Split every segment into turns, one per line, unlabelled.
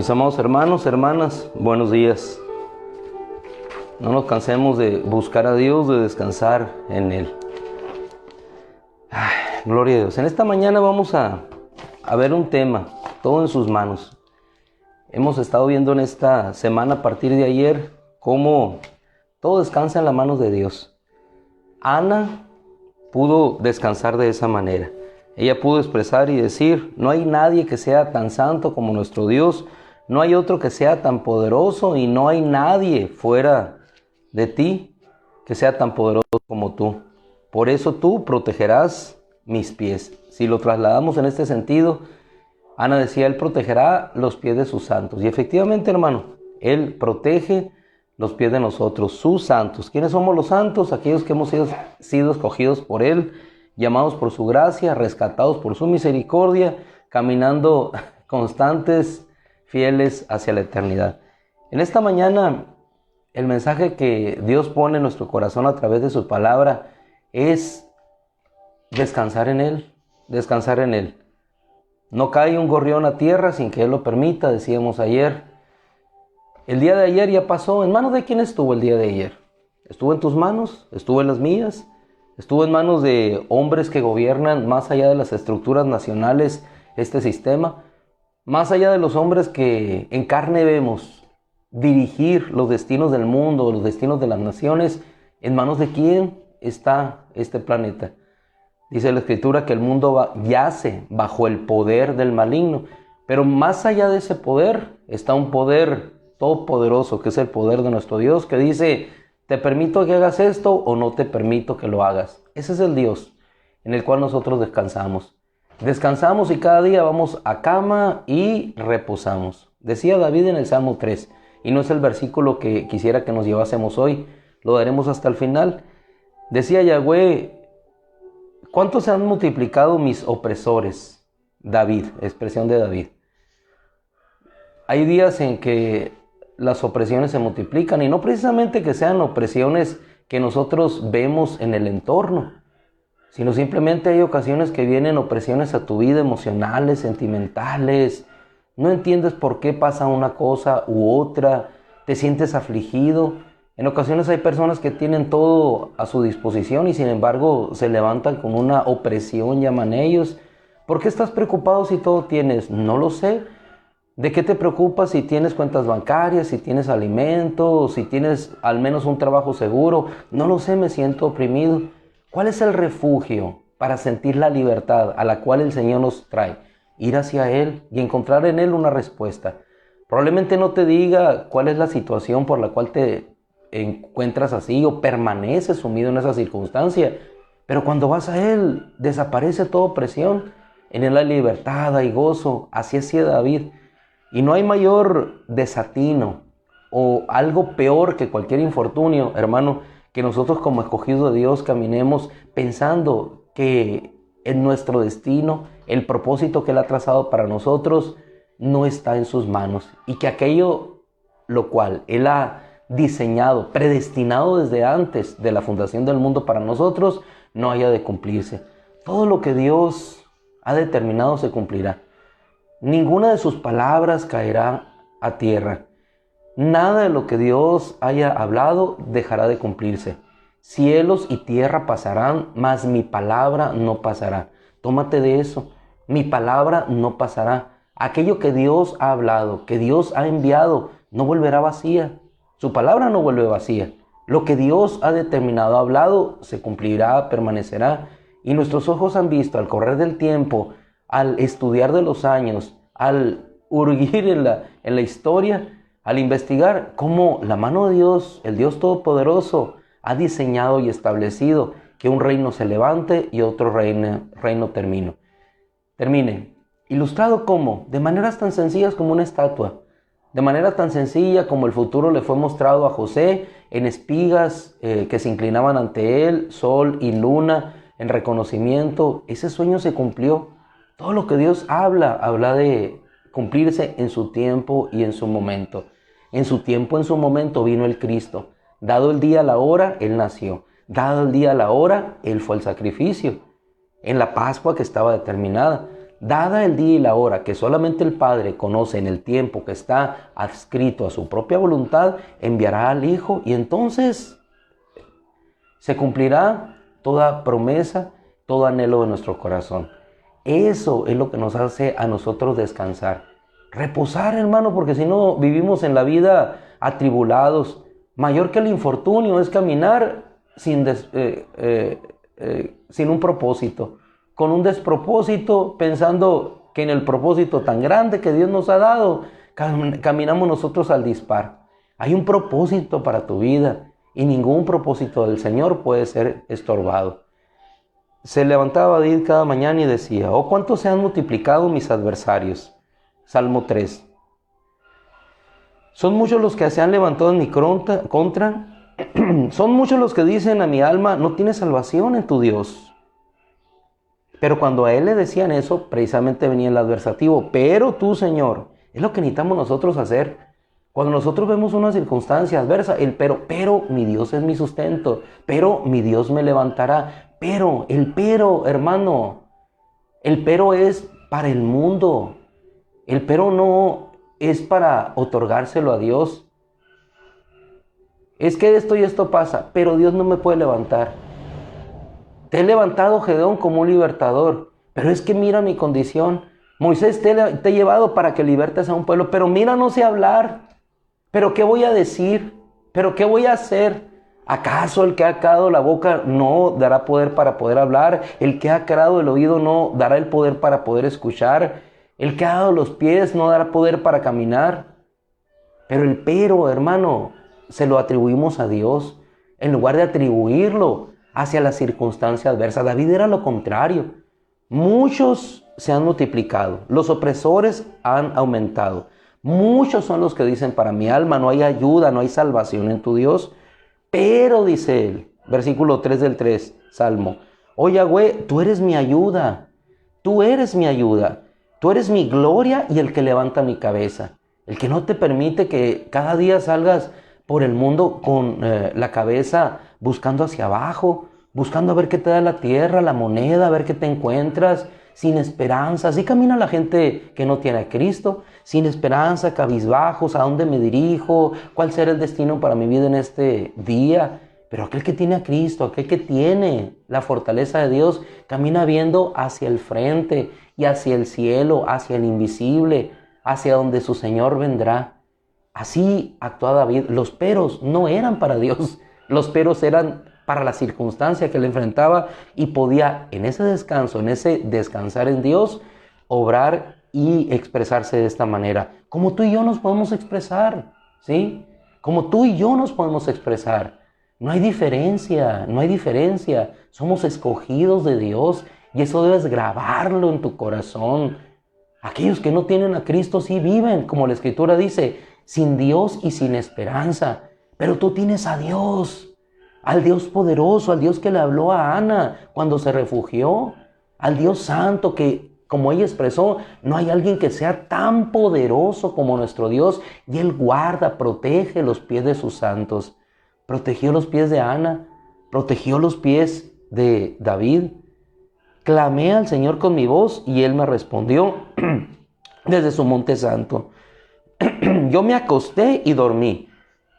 Mis amados hermanos, hermanas, buenos días. No nos cansemos de buscar a Dios, de descansar en Él. Gloria a Dios. En esta mañana vamos a ver un tema, todo en sus manos. Hemos estado viendo en esta semana, a partir de ayer, cómo todo descansa en las manos de Dios. Ana pudo descansar de esa manera. Ella pudo expresar y decir: no hay nadie que sea tan santo como nuestro Dios, no hay otro que sea tan poderoso y no hay nadie fuera de ti que sea tan poderoso como tú. Por eso tú protegerás mis pies. Si lo trasladamos en este sentido, Ana decía: Él protegerá los pies de sus santos. Y efectivamente, hermano, Él protege los pies de nosotros, sus santos. ¿Quiénes somos los santos? Aquellos que hemos sido escogidos por Él, llamados por su gracia, rescatados por su misericordia, caminando constantes, fieles hacia la eternidad. En esta mañana, el mensaje que Dios pone en nuestro corazón a través de su palabra es descansar en Él, descansar en Él. No cae un gorrión a tierra sin que Él lo permita, decíamos ayer. El día de ayer ya pasó. ¿En manos de quién estuvo el día de ayer? ¿Estuvo en tus manos? ¿Estuvo en las mías? ¿Estuvo en manos de hombres que gobiernan más allá de las estructuras nacionales este sistema? Más allá de los hombres que en carne vemos dirigir los destinos del mundo, los destinos de las naciones, ¿en manos de quién está este planeta? Dice la Escritura que el mundo yace bajo el poder del maligno, pero más allá de ese poder está un poder todopoderoso, que es el poder de nuestro Dios, que dice: te permito que hagas esto o no te permito que lo hagas. Ese es el Dios en el cual nosotros descansamos. Descansamos y cada día vamos a cama y reposamos. Decía David en el Salmo 3, y no es el versículo que quisiera que nos llevásemos hoy, lo daremos hasta el final. Decía Yahweh: ¿cuántos se han multiplicado mis opresores? David, expresión de David. Hay días en que las opresiones se multiplican, y no precisamente que sean opresiones que nosotros vemos en el entorno, sino simplemente hay ocasiones que vienen opresiones a tu vida, emocionales, sentimentales. No entiendes por qué pasa una cosa u otra, te sientes afligido. En ocasiones hay personas que tienen todo a su disposición y sin embargo se levantan con una opresión, llaman ellos. ¿Por qué estás preocupado si todo tienes? No lo sé. ¿De qué te preocupas si tienes cuentas bancarias, si tienes alimentos, si tienes al menos un trabajo seguro? No lo sé, me siento oprimido. ¿Cuál es el refugio para sentir la libertad a la cual el Señor nos trae? Ir hacia Él y encontrar en Él una respuesta. Probablemente no te diga cuál es la situación por la cual te encuentras así o permaneces sumido en esa circunstancia, pero cuando vas a Él desaparece toda opresión. En Él hay libertad, hay gozo. Así hacía David. Y no hay mayor desatino o algo peor que cualquier infortunio, hermano, que nosotros como escogidos de Dios caminemos pensando que en nuestro destino, el propósito que Él ha trazado para nosotros no está en sus manos, y que aquello lo cual Él ha diseñado, predestinado desde antes de la fundación del mundo para nosotros, no haya de cumplirse. Todo lo que Dios ha determinado se cumplirá. Ninguna de sus palabras caerá a tierra. Nada de lo que Dios haya hablado dejará de cumplirse. Cielos y tierra pasarán, mas mi palabra no pasará. Tómate de eso. Mi palabra no pasará. Aquello que Dios ha hablado, que Dios ha enviado, no volverá vacía. Su palabra no vuelve vacía. Lo que Dios ha determinado, ha hablado, se cumplirá, permanecerá. Y nuestros ojos han visto al correr del tiempo, al estudiar de los años, al hurguir en la historia, al investigar cómo la mano de Dios, el Dios Todopoderoso, ha diseñado y establecido que un reino se levante y otro reino termine. ¿Ilustrado cómo? De maneras tan sencillas como una estatua. De manera tan sencilla como el futuro le fue mostrado a José en espigas que se inclinaban ante él, sol y luna, en reconocimiento. Ese sueño se cumplió. Todo lo que Dios habla de cumplirse en su tiempo y en su momento. En su tiempo, en su momento vino el Cristo. Dado el día, la hora, Él nació. Dado el día, la hora, Él fue el sacrificio. En la Pascua que estaba determinada. dada el día y la hora que solamente el Padre conoce en el tiempo que está adscrito a su propia voluntad, enviará al Hijo y entonces se cumplirá toda promesa, todo anhelo de nuestro corazón. Eso es lo que nos hace a nosotros descansar. Reposar, hermano, porque si no vivimos en la vida atribulados. Mayor que el infortunio es caminar sin un propósito, con un despropósito, pensando que en el propósito tan grande que Dios nos ha dado, caminamos nosotros al dispar. Hay un propósito para tu vida y ningún propósito del Señor puede ser estorbado. Se levantaba David cada mañana y decía: oh, cuánto se han multiplicado mis adversarios. Salmo 3. Son muchos los que se han levantado en mi contra. Son muchos los que dicen a mi alma: no tienes salvación en tu Dios. Pero cuando a él le decían eso, precisamente venía el adversativo. Pero tú, Señor, es lo que necesitamos nosotros hacer. Cuando nosotros vemos una circunstancia adversa, pero mi Dios es mi sustento, pero mi Dios me levantará. Pero, hermano, el pero es para el mundo. El pero no es para otorgárselo a Dios. Es que esto y esto pasa, pero Dios no me puede levantar. Te he levantado, Gedeón, como un libertador, pero es que mira mi condición. Moisés, te he llevado para que libertes a un pueblo, pero mira, no sé hablar. ¿Pero qué voy a decir? ¿Pero qué voy a hacer? ¿Acaso el que ha creado la boca no dará poder para poder hablar? ¿El que ha creado el oído no dará el poder para poder escuchar? ¿El que ha dado los pies no dará poder para caminar? Pero el pero, hermano, se lo atribuimos a Dios en lugar de atribuirlo hacia la circunstancia adversa. David era lo contrario. Muchos se han multiplicado, los opresores han aumentado. Muchos son los que dicen: para mi alma no hay ayuda, no hay salvación en tu Dios. Pero, dice él, versículo 3 del 3, Salmo: oh Yahweh, tú eres mi ayuda, tú eres mi ayuda, tú eres mi gloria y el que levanta mi cabeza. El que no te permite que cada día salgas por el mundo con la cabeza buscando hacia abajo, buscando a ver qué te da la tierra, la moneda, a ver qué te encuentras, sin esperanza. Así camina la gente que no tiene a Cristo, sin esperanza, cabizbajos: ¿a dónde me dirijo? ¿Cuál será el destino para mi vida en este día? Pero aquel que tiene a Cristo, aquel que tiene la fortaleza de Dios, camina viendo hacia el frente y hacia el cielo, hacia el invisible, hacia donde su Señor vendrá. Así actuaba David. Los peros no eran para Dios, los peros eran para la circunstancia que le enfrentaba, y podía en ese descanso, en ese descansar en Dios, obrar y expresarse de esta manera. Como tú y yo nos podemos expresar, ¿sí? Como tú y yo nos podemos expresar. No hay diferencia, no hay diferencia. Somos escogidos de Dios y eso debes grabarlo en tu corazón. Aquellos que no tienen a Cristo sí viven, como la Escritura dice, sin Dios y sin esperanza. Pero tú tienes a Dios, al Dios poderoso, al Dios que le habló a Ana cuando se refugió, al Dios santo que, como ella expresó, no hay alguien que sea tan poderoso como nuestro Dios, y Él guarda, protege los pies de sus santos. Protegió los pies de Ana, protegió los pies de David. Clamé al Señor con mi voz y Él me respondió desde su monte santo. Yo me acosté y dormí,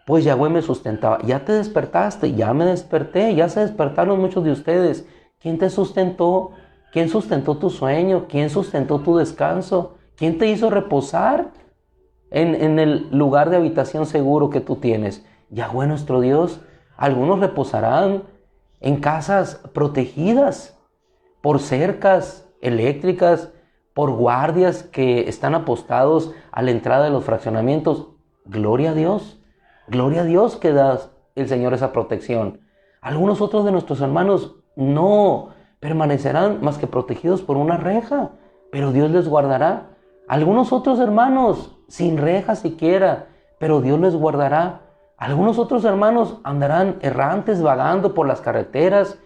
pues Yahweh me sustentaba. Ya te despertaste, ya me desperté, ya se despertaron muchos de ustedes. ¿Quién te sustentó? ¿Quién sustentó tu sueño? ¿Quién sustentó tu descanso? ¿Quién te hizo reposar en el lugar de habitación seguro que tú tienes? Yahweh nuestro Dios. Algunos reposarán en casas protegidas por cercas eléctricas, por guardias que están apostados a la entrada de los fraccionamientos. Gloria a Dios que da el Señor esa protección. Algunos otros de nuestros hermanos no permanecerán más que protegidos por una reja, pero Dios les guardará. Algunos otros hermanos sin reja siquiera, pero Dios les guardará. Algunos otros hermanos andarán errantes, vagando por las carreteras,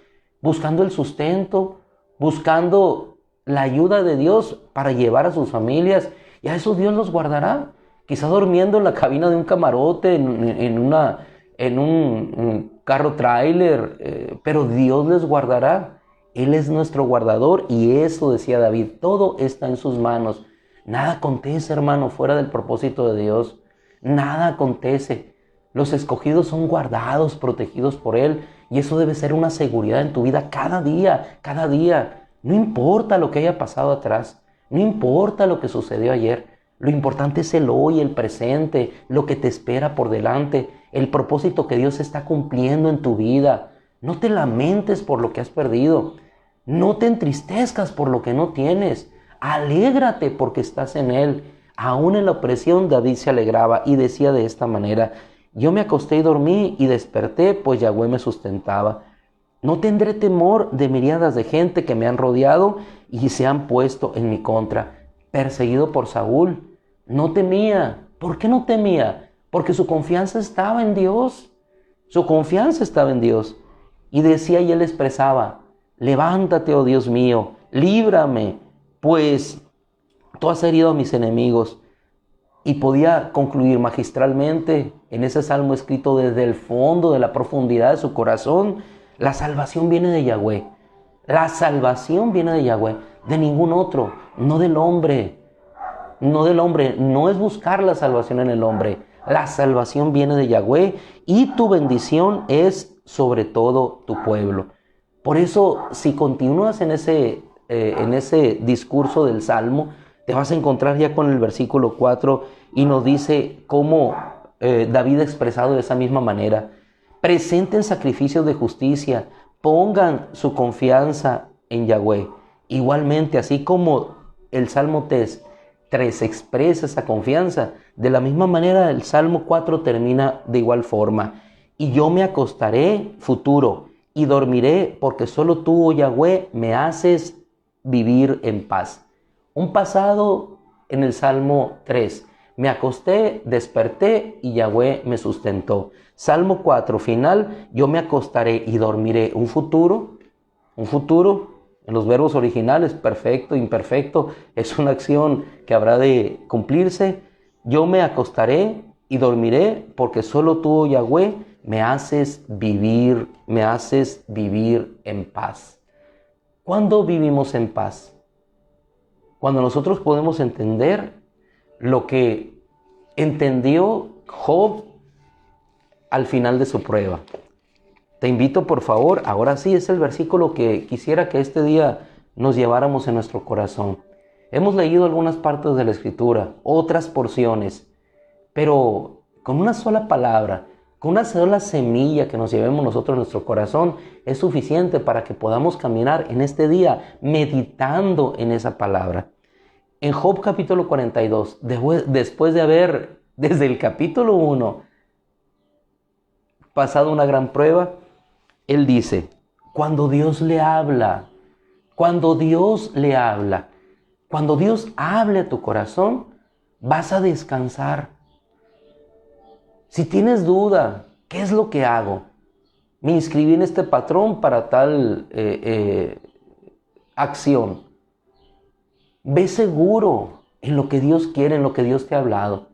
buscando el sustento, buscando la ayuda de Dios para llevar a sus familias, y a esos Dios los guardará. Quizá durmiendo en la cabina de un camarote, en un carro tráiler, pero Dios les guardará. Él es nuestro guardador y eso decía David, todo está en sus manos. Nada acontece, hermano, fuera del propósito de Dios. Nada acontece. Los escogidos son guardados, protegidos por Él y eso debe ser una seguridad en tu vida cada día, cada día. No importa lo que haya pasado atrás, no importa lo que sucedió ayer. Lo importante es el hoy, el presente, lo que te espera por delante, el propósito que Dios está cumpliendo en tu vida. No te lamentes por lo que has perdido. No te entristezcas por lo que no tienes. Alégrate porque estás en Él. Aún en la opresión David se alegraba y decía de esta manera: yo me acosté y dormí y desperté, pues Yahweh me sustentaba. No tendré temor de miriadas de gente que me han rodeado y se han puesto en mi contra. Perseguido por Saúl, no temía. ¿Por qué no temía? Porque su confianza estaba en Dios. Su confianza estaba en Dios. Y decía y él expresaba: levántate, oh Dios mío, líbrame, pues tú has herido a mis enemigos. Y podía concluir magistralmente en ese salmo escrito desde el fondo de la profundidad de su corazón: la salvación viene de Yahweh. La salvación viene de Yahweh, de ningún otro, no del hombre. No del hombre, no es buscar la salvación en el hombre. La salvación viene de Yahweh y tu bendición es sobre todo tu pueblo. Por eso, si continúas en ese discurso del Salmo, te vas a encontrar ya con el versículo 4 y nos dice cómo David ha expresado de esa misma manera: presenten sacrificios de justicia, pongan su confianza en Yahweh. Igualmente, así como el Salmo 3 expresa esa confianza, de la misma manera el Salmo 4 termina de igual forma: y yo me acostaré, futuro, y dormiré, porque solo tú, oh Yahweh, me haces vivir en paz. Un pasado en el Salmo 3: me acosté, desperté y Yahweh me sustentó. Salmo 4, final: yo me acostaré y dormiré. Un futuro en los verbos originales, perfecto, imperfecto, es una acción que habrá de cumplirse. Yo me acostaré y dormiré, porque solo tú, oh Yahweh, me haces vivir en paz. ¿Cuándo vivimos en paz? Cuando nosotros podemos entender lo que entendió Job al final de su prueba. Te invito, por favor, ahora sí es el versículo que quisiera que este día nos lleváramos en nuestro corazón. Hemos leído algunas partes de la Escritura, otras porciones, pero con una sola palabra, con una sola semilla que nos llevemos nosotros en nuestro corazón, es suficiente para que podamos caminar en este día meditando en esa palabra. En Job capítulo 42, después de haber, desde el capítulo 1, pasado una gran prueba, él dice: cuando Dios hable a tu corazón, vas a descansar. Si tienes duda, ¿qué es lo que hago? Me inscribí en este patrón para tal acción. Ve seguro en lo que Dios quiere, en lo que Dios te ha hablado.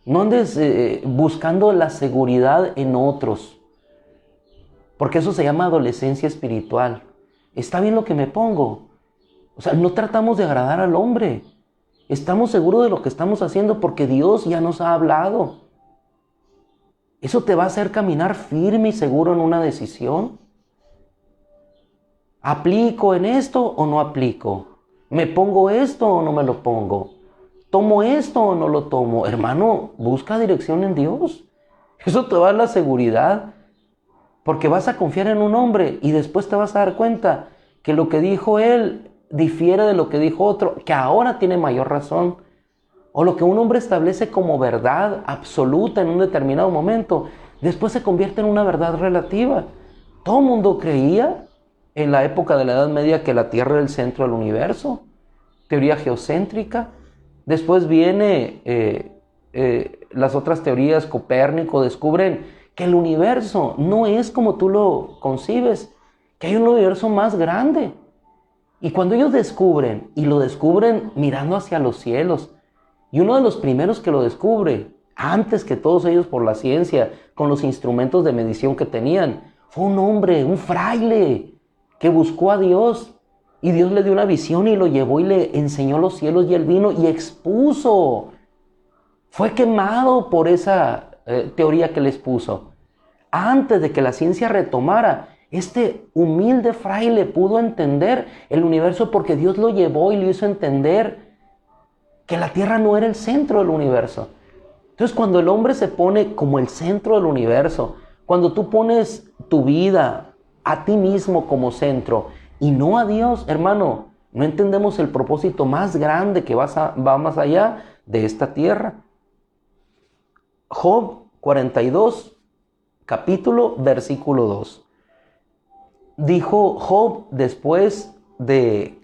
No andes buscando la seguridad en otros, porque eso se llama adolescencia espiritual. Está bien lo que me pongo. O sea, no tratamos de agradar al hombre. Estamos seguros de lo que estamos haciendo porque Dios ya nos ha hablado. Eso te va a hacer caminar firme y seguro en una decisión. ¿Aplico en esto o no aplico? ¿Me pongo esto o no me lo pongo? ¿Tomo esto o no lo tomo? Hermano, busca dirección en Dios. Eso te va a dar la seguridad. Porque vas a confiar en un hombre y después te vas a dar cuenta que lo que dijo él difiere de lo que dijo otro, que ahora tiene mayor razón. O lo que un hombre establece como verdad absoluta en un determinado momento, después se convierte en una verdad relativa. Todo el mundo creía en la época de la Edad Media que la Tierra era el centro del universo, teoría geocéntrica. Después viene las otras teorías, Copérnico, descubren que el universo no es como tú lo concibes, que hay un universo más grande. Y cuando ellos descubren, y lo descubren mirando hacia los cielos, y uno de los primeros que lo descubre, antes que todos ellos por la ciencia, con los instrumentos de medición que tenían, fue un hombre, un fraile, que buscó a Dios y Dios le dio una visión y lo llevó y le enseñó los cielos y el vino y expuso. Fue quemado por esa teoría que les puso. Antes de que la ciencia retomara, este humilde fraile pudo entender el universo porque Dios lo llevó y le hizo entender que la Tierra no era el centro del universo. Entonces, cuando el hombre se pone como el centro del universo, cuando tú pones tu vida a ti mismo como centro y no a Dios, hermano, no entendemos el propósito más grande que va más allá de esta tierra. Job 42, capítulo, versículo 2. Dijo Job después de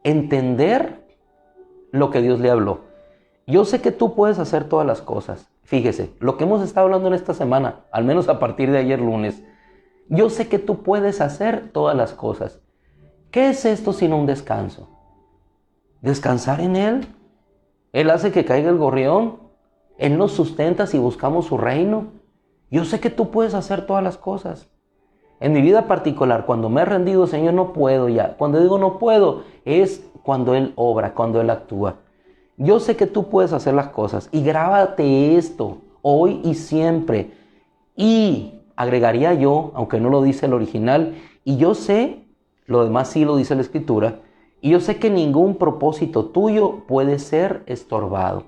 entender lo que Dios le habló. Yo sé que tú puedes hacer todas las cosas. Fíjese, lo que hemos estado hablando en esta semana, al menos a partir de ayer lunes. Yo sé que tú puedes hacer todas las cosas. ¿Qué es esto sino un descanso? Descansar en Él. Él hace que caiga el gorrión. Él nos sustenta si buscamos su reino. Yo sé que tú puedes hacer todas las cosas. En mi vida particular, cuando me he rendido, Señor, no puedo ya. Cuando digo no puedo, es cuando Él obra, cuando Él actúa. Yo sé que tú puedes hacer las cosas y grábate esto hoy y siempre. Y agregaría yo, aunque no lo dice el original, y yo sé, lo demás sí lo dice la Escritura, y yo sé que ningún propósito tuyo puede ser estorbado.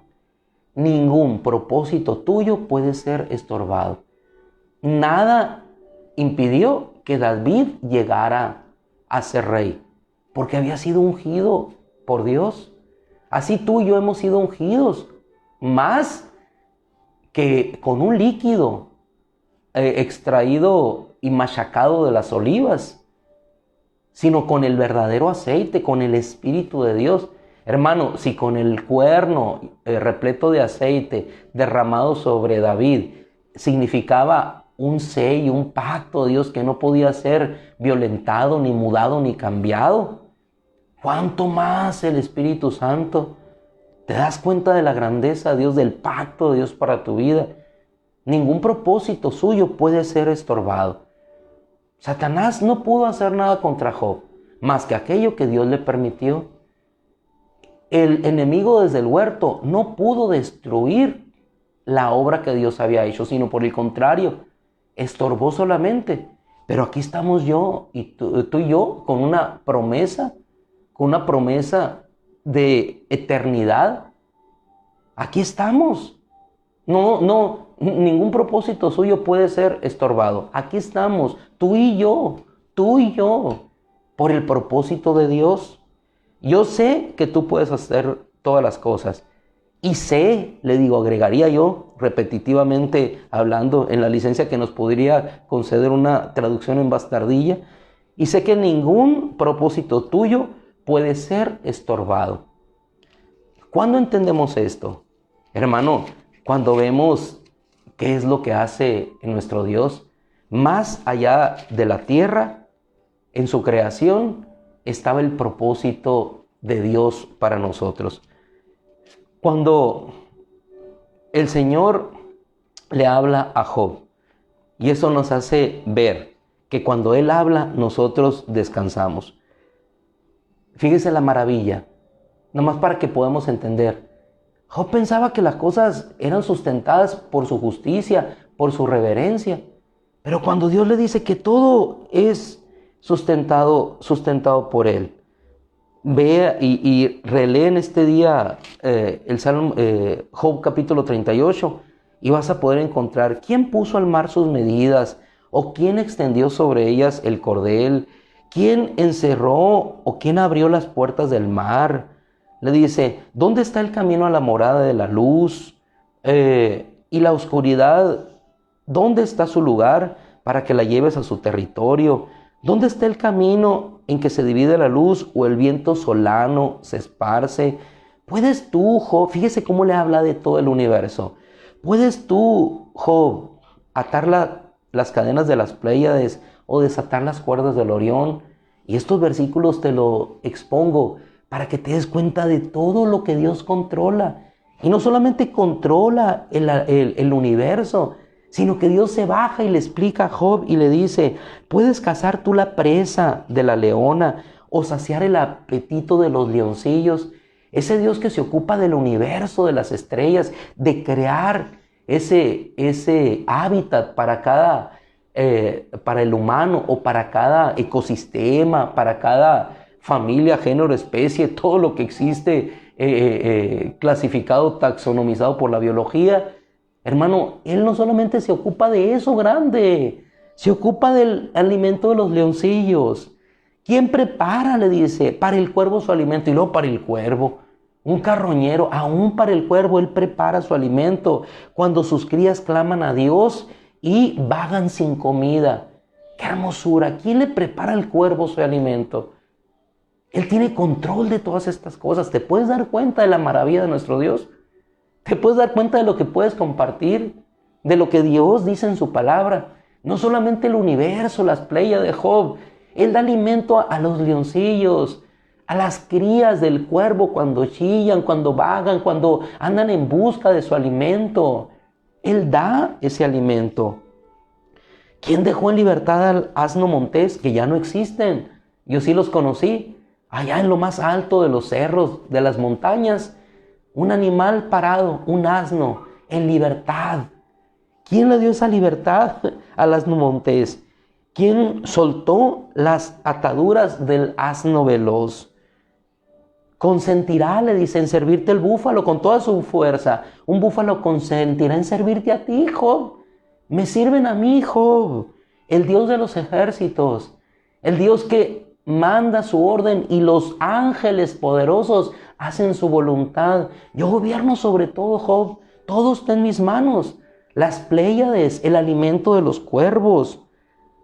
Ningún propósito tuyo puede ser estorbado. Nada impidió que David llegara a ser rey, porque había sido ungido por Dios. Así tú y yo hemos sido ungidos, más que con un líquido extraído y machacado de las olivas, sino con el verdadero aceite, con el Espíritu de Dios. Hermano, si con el cuerno repleto de aceite derramado sobre David significaba un sello, un pacto de Dios que no podía ser violentado, ni mudado, ni cambiado, ¿cuánto más el Espíritu Santo? ¿Te das cuenta de la grandeza de Dios, del pacto de Dios para tu vida? Ningún propósito suyo puede ser estorbado. Satanás no pudo hacer nada contra Job, más que aquello que Dios le permitió. El enemigo desde el huerto no pudo destruir la obra que Dios había hecho, sino por el contrario, estorbó solamente. Pero aquí estamos tú y yo con una promesa de eternidad. Aquí estamos. Ningún propósito suyo puede ser estorbado. Aquí estamos, tú y yo, por el propósito de Dios. Yo sé que tú puedes hacer todas las cosas. Y sé, le digo, agregaría yo, repetitivamente hablando, en la licencia que nos podría conceder una traducción en bastardilla, y sé que ningún propósito tuyo puede ser estorbado. ¿Cuándo entendemos esto? Hermano, cuando vemos qué es lo que hace nuestro Dios, más allá de la tierra, en su creación, estaba el propósito de Dios para nosotros. Cuando el Señor le habla a Job, y eso nos hace ver que cuando Él habla, nosotros descansamos. Fíjese la maravilla, nomás para que podamos entender. Job pensaba que las cosas eran sustentadas por su justicia, por su reverencia. Pero cuando Dios le dice que todo es sustentado por Él, vea y relee en este día el Salmo, Job capítulo 38, y vas a poder encontrar quién puso al mar sus medidas, o quién extendió sobre ellas el cordel, quién encerró o quién abrió las puertas del mar. Le dice, ¿dónde está el camino a la morada de la luz? Y la oscuridad, ¿dónde está su lugar para que la lleves a su territorio? ¿Dónde está el camino en que se divide la luz o el viento solano se esparce? ¿Puedes tú, Job, fíjese cómo le habla de todo el universo? ¿Puedes tú, Job, atar las cadenas de las Pléyades o desatar las cuerdas del Orión? Y estos versículos te lo expongo para que te des cuenta de todo lo que Dios controla. Y no solamente controla el universo, sino que Dios se baja y le explica a Job y le dice, ¿puedes cazar tú la presa de la leona o saciar el apetito de los leoncillos? Ese Dios que se ocupa del universo, de las estrellas, de crear ese hábitat para el humano o para cada ecosistema, para cada familia, género, especie, todo lo que existe clasificado, taxonomizado por la biología. Hermano, Él no solamente se ocupa de eso grande, se ocupa del alimento de los leoncillos. ¿Quién prepara, le dice, para el cuervo su alimento? Y luego para el cuervo, un carroñero, aún para el cuervo Él prepara su alimento. Cuando sus crías claman a Dios y vagan sin comida. ¡Qué hermosura! ¿Quién le prepara al cuervo su alimento? Él tiene control de todas estas cosas. ¿Te puedes dar cuenta de la maravilla de nuestro Dios? ¿Te puedes dar cuenta de lo que puedes compartir? De lo que Dios dice en su palabra. No solamente el universo, las playas de Job. Él da alimento a los leoncillos, a las crías del cuervo cuando chillan, cuando vagan, cuando andan en busca de su alimento. Él da ese alimento. ¿Quién dejó en libertad al asno montés? Que ya no existen. Yo sí los conocí. Allá en lo más alto de los cerros, de las montañas. Un animal parado, un asno, en libertad. ¿Quién le dio esa libertad al asno montés? ¿Quién soltó las ataduras del asno veloz? Consentirá, le dice, en servirte el búfalo con toda su fuerza. Un búfalo consentirá en servirte a ti, Job. Me sirven a mí, Job. El Dios de los ejércitos. El Dios que manda su orden y los ángeles poderosos hacen su voluntad. Yo gobierno sobre todo, Job. Todo está en mis manos. Las pléyades, el alimento de los cuervos.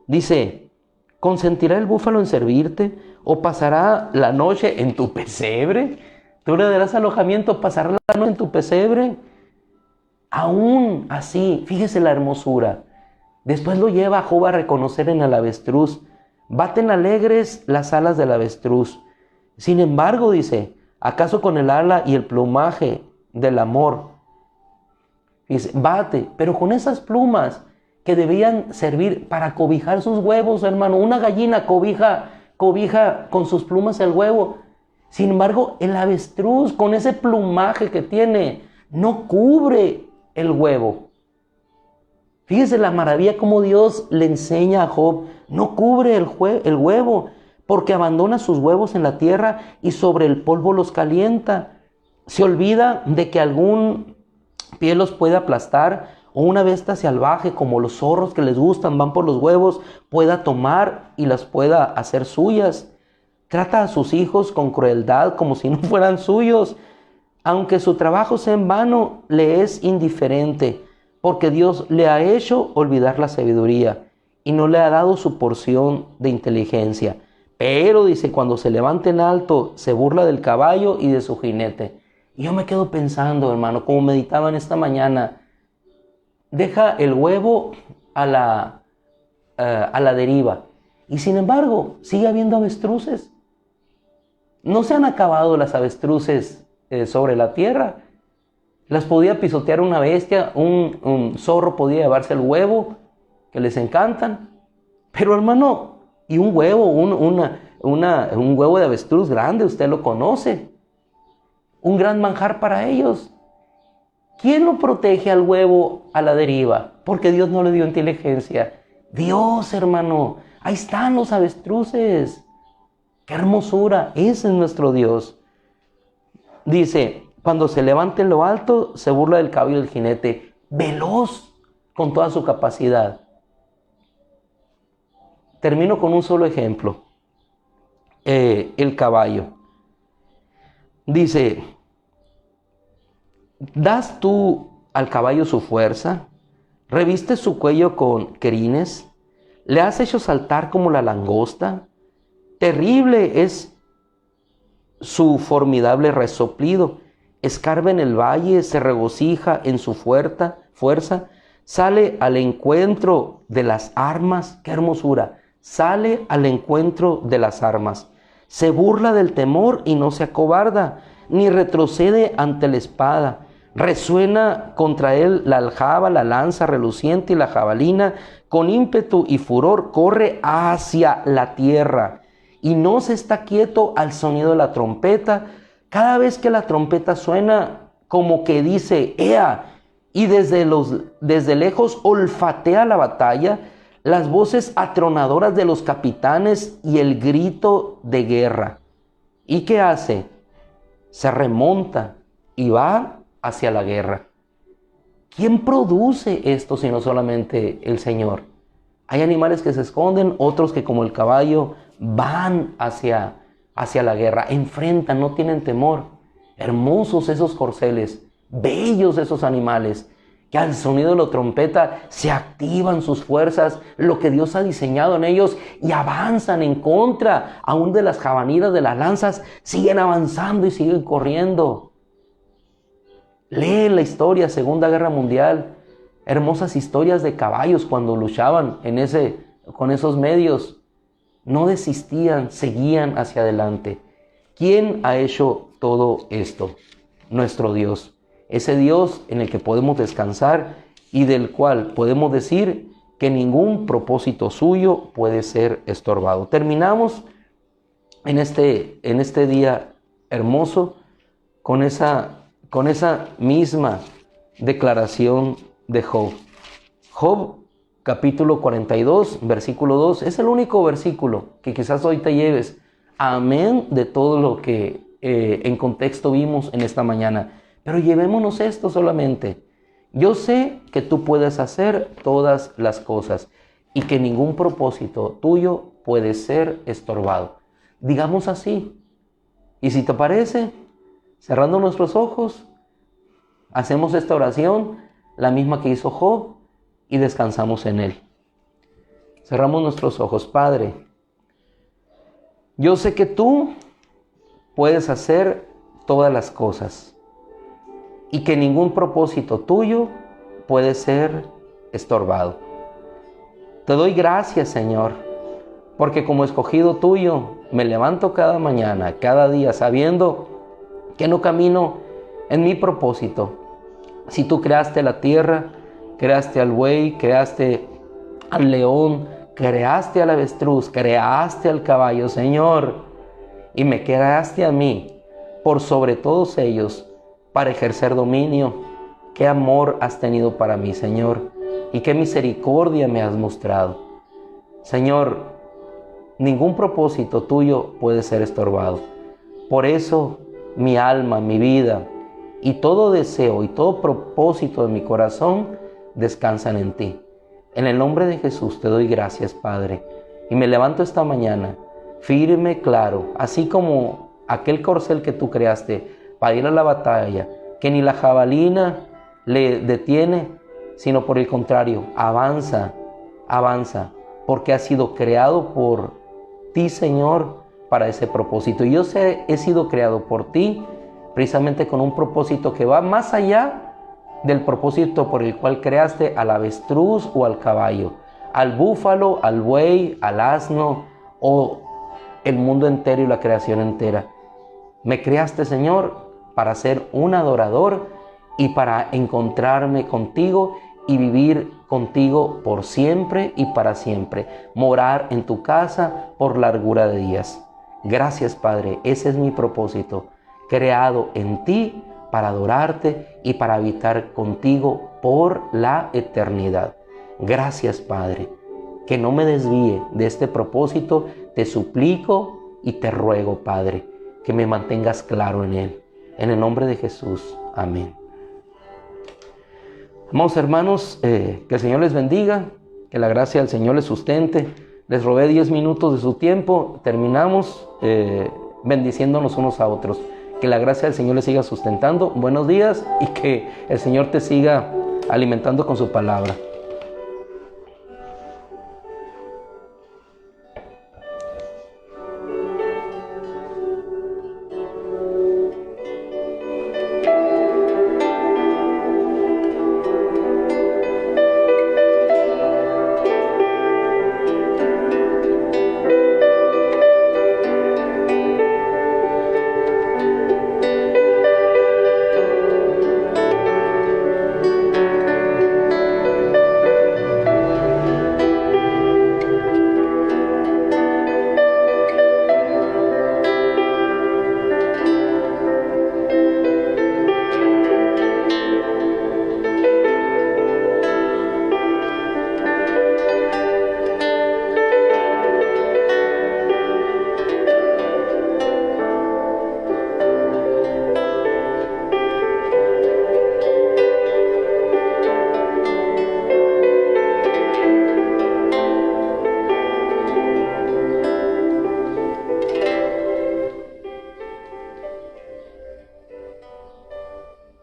Dice, ¿consentirá el búfalo en servirte? ¿O pasará la noche en tu pesebre? ¿Tú le darás alojamiento, pasará la noche en tu pesebre? Aún así, fíjese la hermosura. Después lo lleva a Job a reconocer en el avestruz. Baten alegres las alas del avestruz. Sin embargo, dice, ¿acaso con el ala y el plumaje del amor? Dice, bate, pero con esas plumas que debían servir para cobijar sus huevos, hermano. Una gallina cobija con sus plumas el huevo. Sin embargo, el avestruz, con ese plumaje que tiene, no cubre el huevo. Fíjese la maravilla como Dios le enseña a Job. No cubre el huevo, porque abandona sus huevos en la tierra y sobre el polvo los calienta. Se olvida de que algún pie los puede aplastar, o una bestia salvaje como los zorros que les gustan, van por los huevos, pueda tomar y las pueda hacer suyas. Trata a sus hijos con crueldad como si no fueran suyos. Aunque su trabajo sea en vano, le es indiferente, porque Dios le ha hecho olvidar la sabiduría y no le ha dado su porción de inteligencia. Pero, dice, cuando se levanta en alto, se burla del caballo y de su jinete. Y yo me quedo pensando, hermano, como meditaba en esta mañana, deja el huevo a la deriva. Y sin embargo, sigue habiendo avestruces. No se han acabado las avestruces sobre la tierra. Las podía pisotear una bestia, un zorro podía llevarse el huevo, que les encantan. Pero hermano, y un huevo, un huevo de avestruz grande, usted lo conoce. Un gran manjar para ellos. ¿Quién lo protege al huevo a la deriva? Porque Dios no le dio inteligencia. Dios, hermano, ahí están los avestruces. ¡Qué hermosura! Ese es nuestro Dios. Dice, cuando se levanta en lo alto, se burla del caballo del jinete, veloz con toda su capacidad. Termino con un solo ejemplo. El caballo. Dice, ¿das tú al caballo su fuerza? ¿Revistes su cuello con crines? ¿Le has hecho saltar como la langosta? Terrible es su formidable resoplido. Escarba en el valle, se regocija en su fuerza, sale al encuentro de las armas. ¡Qué hermosura! Sale al encuentro de las armas. Se burla del temor y no se acobarda, ni retrocede ante la espada. Resuena contra él la aljaba, la lanza reluciente y la jabalina. Con ímpetu y furor corre hacia la tierra y no se está quieto al sonido de la trompeta. Cada vez que la trompeta suena, como que dice, ¡ea! Y desde lejos olfatea la batalla, las voces atronadoras de los capitanes y el grito de guerra. ¿Y qué hace? Se remonta y va hacia la guerra. ¿Quién produce esto sino solamente el Señor? Hay animales que se esconden, otros que como el caballo van hacia la guerra, enfrentan, no tienen temor. Hermosos esos corceles, bellos esos animales, que al sonido de la trompeta se activan sus fuerzas, lo que Dios ha diseñado en ellos, y avanzan en contra, aún de las jabalinas, de las lanzas, siguen avanzando y siguen corriendo. Lee la historia, Segunda Guerra Mundial, hermosas historias de caballos cuando luchaban con esos medios. No desistían, seguían hacia adelante. ¿Quién ha hecho todo esto? Nuestro Dios. Ese Dios en el que podemos descansar y del cual podemos decir que ningún propósito suyo puede ser estorbado. Terminamos en este día hermoso con esa misma declaración de Job. Job, capítulo 42, versículo 2, es el único versículo que quizás hoy te lleves. Amén de todo lo que en contexto vimos en esta mañana. Pero llevémonos esto solamente. Yo sé que tú puedes hacer todas las cosas y que ningún propósito tuyo puede ser estorbado. Digamos así. Y si te parece, cerrando nuestros ojos, hacemos esta oración, la misma que hizo Job, y descansamos en él. Cerramos nuestros ojos. Padre, yo sé que tú puedes hacer todas las cosas y que ningún propósito tuyo puede ser estorbado. Te doy gracias, Señor, porque como escogido tuyo me levanto cada mañana, cada día, sabiendo que no camino en mi propósito. Si tú creaste la tierra, creaste al buey, creaste al león, creaste al avestruz, creaste al caballo, Señor, y me creaste a mí por sobre todos ellos para ejercer dominio. Qué amor has tenido para mí, Señor, y qué misericordia me has mostrado. Señor, ningún propósito tuyo puede ser estorbado. Por eso mi alma, mi vida y todo deseo y todo propósito de mi corazón descansan en ti. En el nombre de Jesús te doy gracias, Padre, y me levanto esta mañana firme, claro, así como aquel corcel que tú creaste para ir a la batalla, que ni la jabalina le detiene, sino por el contrario, avanza, porque ha sido creado por ti, Señor, para ese propósito. Y yo he sido creado por ti precisamente con un propósito que va más allá del propósito por el cual creaste al avestruz o al caballo, al búfalo, al buey, al asno o el mundo entero y la creación entera. Me creaste, Señor, para ser un adorador y para encontrarme contigo y vivir contigo por siempre y para siempre. Morar en tu casa por largura de días. Gracias, Padre, ese es mi propósito, creado en ti para adorarte y para habitar contigo por la eternidad. Gracias, Padre, que no me desvíe de este propósito. Te suplico y te ruego, Padre, que me mantengas claro en él. En el nombre de Jesús. Amén. Amados hermanos, que el Señor les bendiga, que la gracia del Señor les sustente. Les robé 10 minutos de su tiempo. Terminamos bendiciéndonos unos a otros. Que la gracia del Señor les siga sustentando. Buenos días y que el Señor te siga alimentando con su palabra.